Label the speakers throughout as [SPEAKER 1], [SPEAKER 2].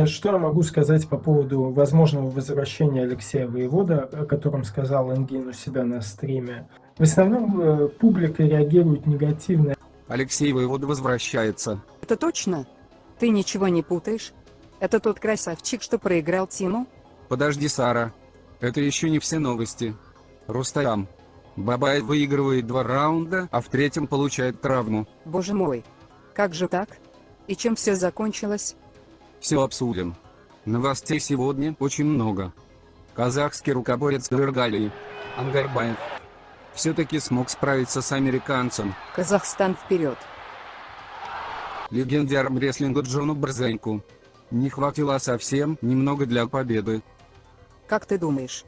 [SPEAKER 1] Что я могу сказать по поводу возможного возвращения Алексея Воевода, о котором сказал Энгин у себя на стриме? В основном публика реагирует негативно.
[SPEAKER 2] Алексей Воевода возвращается.
[SPEAKER 3] Это точно? Ты ничего не путаешь? Это тот красавчик, что проиграл Тиму?
[SPEAKER 2] Подожди, Сара. Это еще не все новости. Рустам Бабаев выигрывает 2 раунда, а в третьем получает травму.
[SPEAKER 3] Боже мой. Как же так? И чем все закончилось?
[SPEAKER 2] Все обсудим. Новостей сегодня очень много. Казахский рукоборец Дыргалиев Ангарбаев все-таки смог справиться с американцем.
[SPEAKER 3] Казахстан вперед.
[SPEAKER 2] Легенде армрестлинга Джону Борзеньку не хватило совсем немного для победы.
[SPEAKER 3] Как ты думаешь?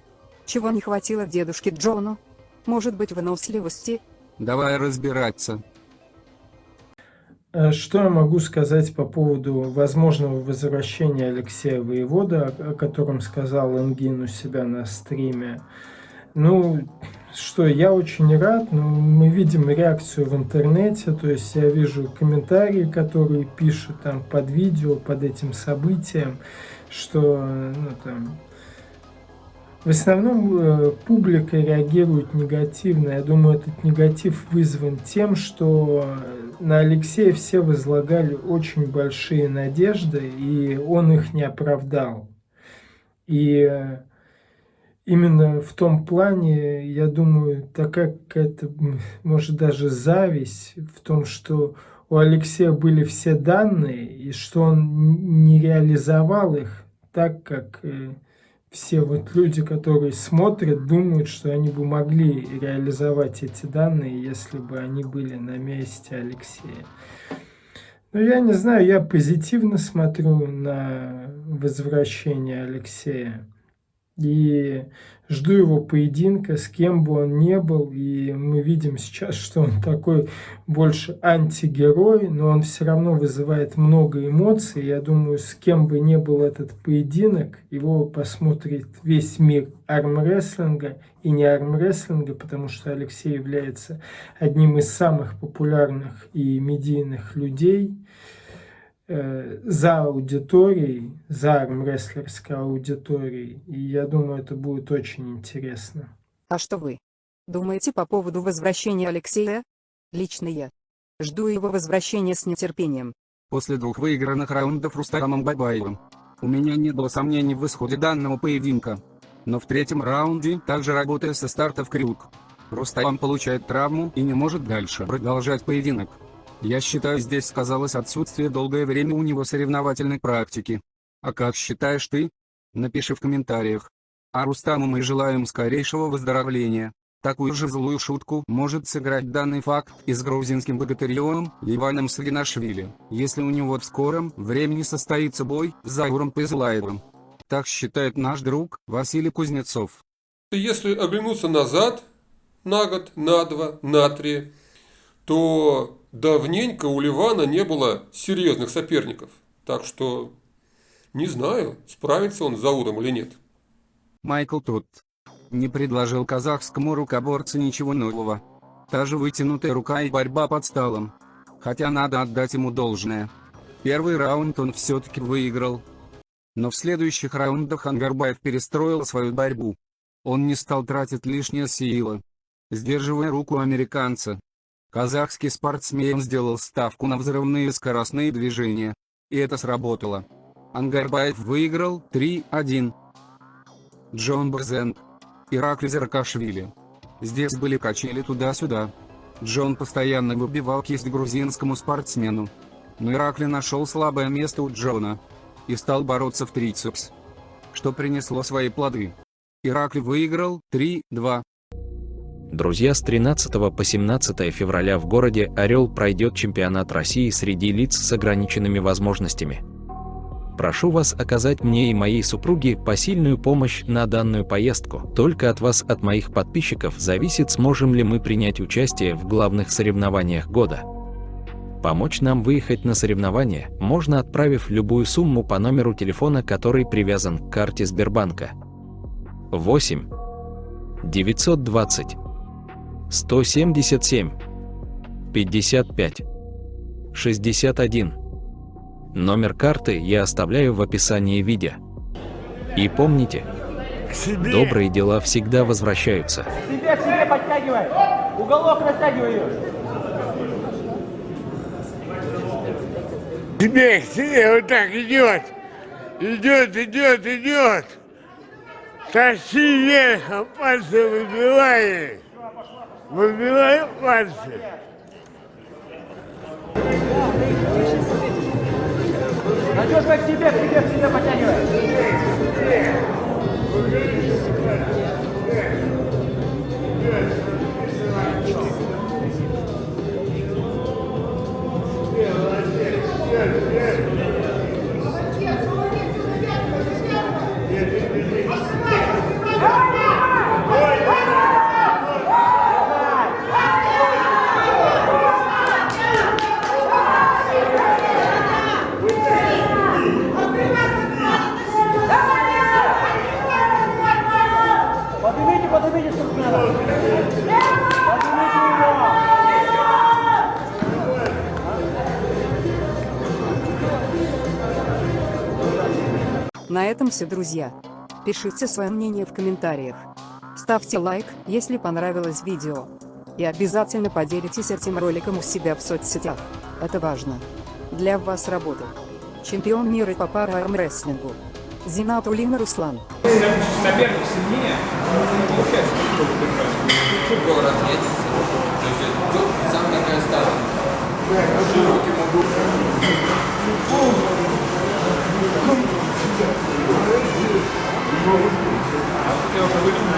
[SPEAKER 3] Чего не хватило дедушке Джону? Может быть, выносливости?
[SPEAKER 2] Давай разбираться.
[SPEAKER 1] Что я могу сказать по поводу возможного возвращения Алексея Воевода, о котором сказал Энгин у себя на стриме? Ну, что, я очень рад, но мы видим реакцию в интернете, то есть я вижу комментарии, которые пишут там под видео, под этим событием, что, ну, там, в основном публика реагирует негативно. Я думаю, этот негатив вызван тем, что на Алексея все возлагали очень большие надежды, и он их не оправдал. И именно в том плане, я думаю, такая какая-то, может, даже зависть в том, что у Алексея были все данные, и что он не реализовал их так, как все вот люди, которые смотрят, думают, что они бы могли реализовать эти данные, если бы они были на месте Алексея. Ну, я не знаю, я позитивно смотрю на возвращение Алексея. И жду его поединка, с кем бы он ни был. И мы видим сейчас, что он такой больше антигерой, но он все равно вызывает много эмоций. Я думаю, с кем бы ни был этот поединок, его посмотрит весь мир армрестлинга и не армрестлинга, потому что Алексей является одним из самых популярных и медийных людей за аудиторией, за армрестлерской аудиторией. И я думаю, это будет очень интересно.
[SPEAKER 3] А что вы думаете по поводу возвращения Алексея? Лично я жду его возвращения с нетерпением.
[SPEAKER 2] После 2 выигранных раундов Рустамом Бабаевым у меня не было сомнений в исходе данного поединка. Но в 3-м раунде, также работая со старта в крюк, Рустам получает травму и не может дальше продолжать поединок. Я считаю, здесь сказалось отсутствие долгое время у него соревновательной практики. А как считаешь ты? Напиши в комментариях. А Рустаму мы желаем скорейшего выздоровления. Такую же злую шутку может сыграть данный факт и с грузинским богатырем Иваном Сагинашвили, если у него в скором времени состоится бой с Зауром Пызлаевым. Так считает наш друг Василий Кузнецов.
[SPEAKER 4] Если оглянуться назад, на год, на два, на три, то давненько у Ливана не было серьезных соперников. Так что не знаю, справится он с Зауром или нет.
[SPEAKER 2] Майкл Тут не предложил казахскому рукоборцу ничего нового. Та же вытянутая рука и борьба под столом. Хотя надо отдать ему должное. Первый раунд он все-таки выиграл. Но в следующих раундах Ангарбаев перестроил свою борьбу. Он не стал тратить лишние силы, сдерживая руку американца. Казахский спортсмен сделал ставку на взрывные скоростные движения. И это сработало. Ангарбаев выиграл 3-1. Джон Борзенк. Ираклий Заркашвили. Здесь были качели туда-сюда. Джон постоянно выбивал кисть грузинскому спортсмену. Но Ираклий нашел слабое место у Джона и стал бороться в трицепс, что принесло свои плоды. Ираклий выиграл 3-2.
[SPEAKER 5] Друзья, с 13 по 17 февраля в городе Орел пройдет чемпионат России среди лиц с ограниченными возможностями. Прошу вас оказать мне и моей супруге посильную помощь на данную поездку. Только от вас, от моих подписчиков, зависит, сможем ли мы принять участие в главных соревнованиях года. Помочь нам выехать на соревнования можно, отправив любую сумму по номеру телефона, который привязан к карте Сбербанка. 8 920 177 55 61. Номер карты я оставляю в описании видео. И помните, добрые дела всегда возвращаются.
[SPEAKER 6] К себе подтягивай. Уголок растягиваешь.
[SPEAKER 7] К себе вот так идет. Идет. Тащи вверх, а пальцы выбивай. Выбивай пальцы.
[SPEAKER 6] Надежно к себе подтягивай. Поднимите спортсмена. Поднимите его.
[SPEAKER 3] На этом все, друзья. Пишите свое мнение в комментариях. Ставьте лайк, если понравилось видео. И обязательно поделитесь этим роликом у себя в соцсетях. Это важно. Для вас работает чемпион мира по пара-армрестлингу Зинатуллина Руслан.
[SPEAKER 8] Соперник сильнее, получается,
[SPEAKER 9] Чуть был разъедется. То есть сам такая стала. Широким
[SPEAKER 8] я уже выиграл.